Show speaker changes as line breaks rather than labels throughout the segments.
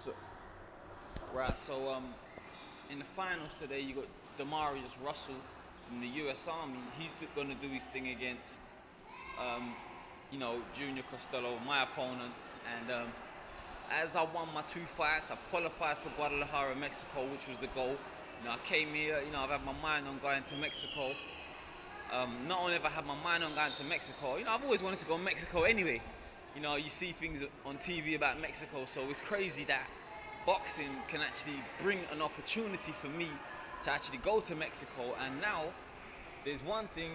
So, right, so in the finals today, you got Demarius Russell from the U.S. Army. He's going to do his thing against, um, Junior Costello, my opponent. And as I won my 2 fights, I've qualified for Guadalajara, Mexico, which was the goal. I came here. I've had my mind on going to Mexico. Not only have I had my mind on going to Mexico, I've always wanted to go to Mexico anyway. You see things on TV about Mexico, so it's crazy that boxing can actually bring an opportunity for me to actually go to Mexico. And now there's one thing,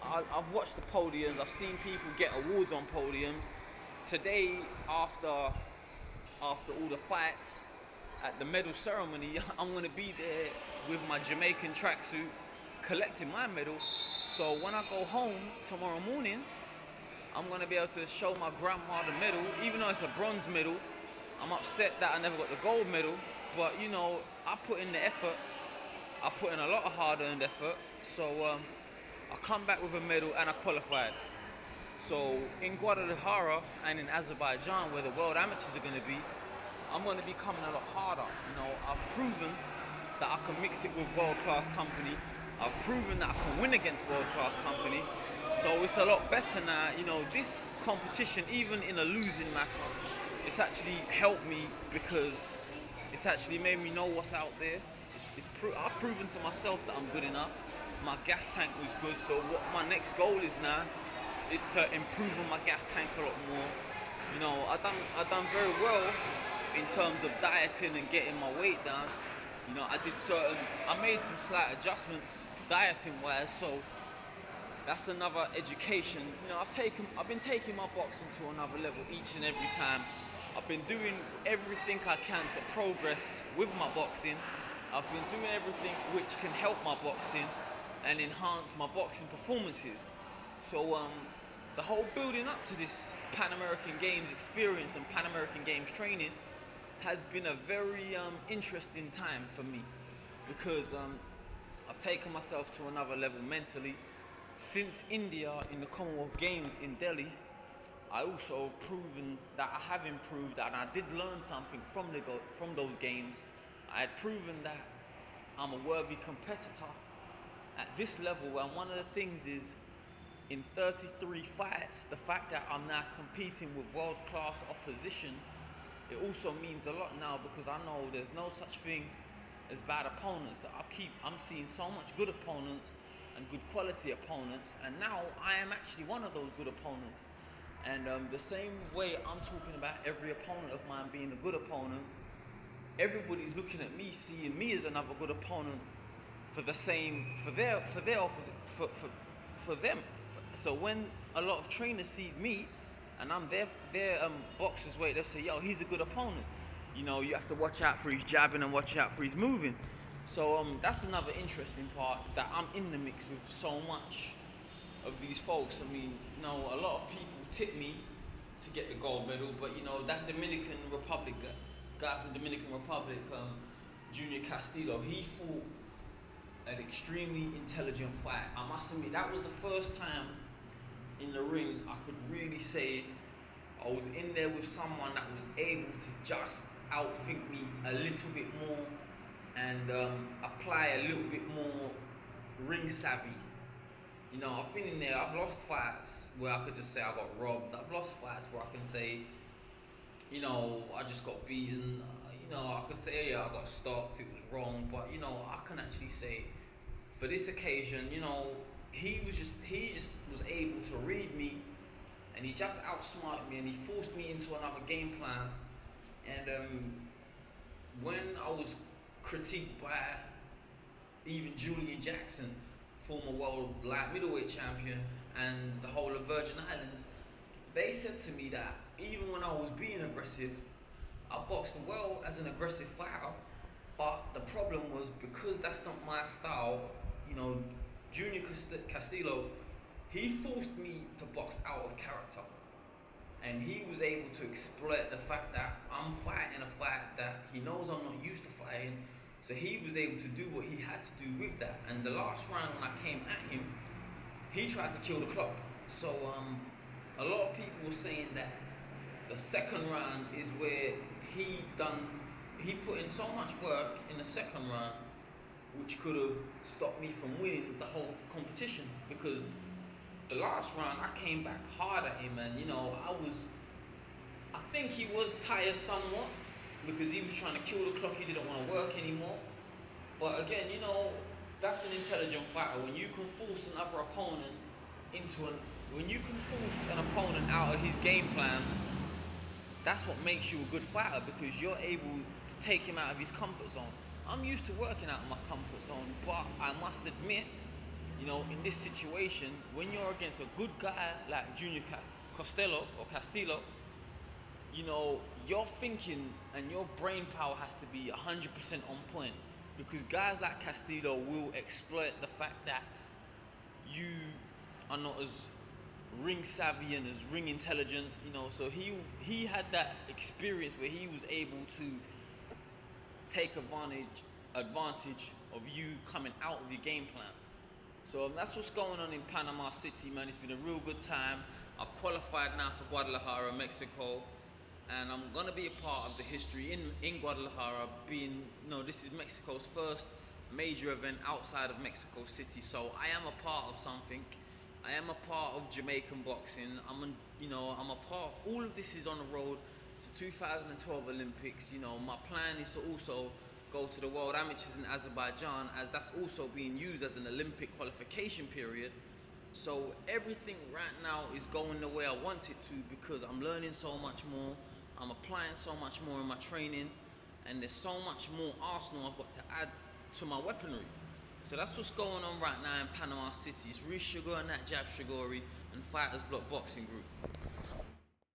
I've watched the podiums, I've seen people get awards on podiums. Today, after all the fights at the medal ceremony, I'm going to be there with my Jamaican tracksuit collecting my medal. So when I go home tomorrow morning, I'm going to be able to show my grandma the medal. Even though it's a bronze medal, I'm upset that I never got the gold medal. But I put in the effort. I put in a lot of hard-earned effort. So I come back with a medal and I qualified. So in Guadalajara and in Azerbaijan, where the world amateurs are going to be, I'm going to be coming a lot harder. I've proven that I can mix it with world-class company. I've proven that I can win against world-class company. So it's a lot better now. This competition, even in a losing matter, it's actually helped me because it's actually made me know what's out there. I've proven to myself that I'm good enough. My gas tank was good. So what my next goal is now is to improve on my gas tank a lot more. I done very well in terms of dieting and getting my weight down. I made some slight adjustments dieting wise, so that's another education. I've been taking my boxing to another level each and every time. I've been doing everything I can to progress with my boxing. I've been doing everything which can help my boxing and enhance my boxing performances. So the whole building up to this Pan American Games experience and Pan American Games training has been a very interesting time for me because I've taken myself to another level mentally. Since India in the Commonwealth Games in Delhi, I also proven that I have improved and I did learn something from those games. I had proven that I'm a worthy competitor at this level, and one of the things is in 33 fights, the fact that I'm now competing with world-class opposition, it also means a lot now because I know there's no such thing as bad opponents. I'm seeing so much good opponents and good quality opponents, and now I am actually one of those good opponents. And the same way I'm talking about every opponent of mine being a good opponent, everybody's looking at me, seeing me as another good opponent for their opposite, for them. So when a lot of trainers see me and I'm their boxer's weight, they'll say, yo, he's a good opponent. You have to watch out for his jabbing and watch out for his moving. So that's another interesting part, that I'm in the mix with so much of these folks. A lot of people tip me to get the gold medal, but that Dominican Republic guy from Dominican Republic, Junior Castillo, he fought an extremely intelligent fight. I must admit, that was the first time in the ring I could really say I was in there with someone that was able to just outthink me a little bit more and apply a little bit more ring savvy. I've been in there, I've lost fights where I could just say I got robbed. I've lost fights where I can say, I just got beaten. I could say, yeah, I got stopped, it was wrong. But, I can actually say, for this occasion, he just was able to read me, and he just outsmarted me, and he forced me into another game plan. And when I was critiqued by even Julian Jackson, former world light middleweight champion, and the whole of Virgin Islands, they said to me that even when I was being aggressive, I boxed well as an aggressive fighter, but the problem was because that's not my style. Junior Castillo, he forced me to box out of character, and he was able to exploit the fact that I'm fighting a fight that he knows I'm not used to fighting. So he was able to do what he had to do with that. And the last round when I came at him, he tried to kill the clock. So a lot of people were saying that The second round is where he put in so much work in the second round, which could have stopped me from winning the whole competition. Because the last round I came back hard at him, and I think he was tired somewhat because he was trying to kill the clock. He didn't want to work anymore. But again, that's an intelligent fighter. When you can force another opponent when you can force an opponent out of his game plan, that's what makes you a good fighter, because you're able to take him out of his comfort zone. I'm used to working out of my comfort zone, but I must admit, in this situation, when you're against a good guy like Junior Castillo, your thinking and your brain power has to be 100% on point, because guys like Castillo will exploit the fact that you are not as ring savvy and as ring intelligent, so he had that experience where he was able to take advantage of you coming out of your game plan. So that's what's going on in Panama City, man. It's been a real good time. I've qualified now for Guadalajara, Mexico, and I'm gonna be a part of the history in Guadalajara, this is Mexico's first major event outside of Mexico City. So I am a part of something. I am a part of Jamaican boxing. I'm a part. All of this is on the road to 2012 Olympics. My plan is to also go to the World Amateurs in Azerbaijan, as that's also being used as an Olympic qualification period. So everything right now is going the way I want it to, because I'm learning so much more. I'm applying so much more in my training, and there's so much more arsenal I've got to add to my weaponry. So that's what's going on right now in Panama City. It's Reece Sugar and that Jab Shigori and Fighters Block Boxing Group.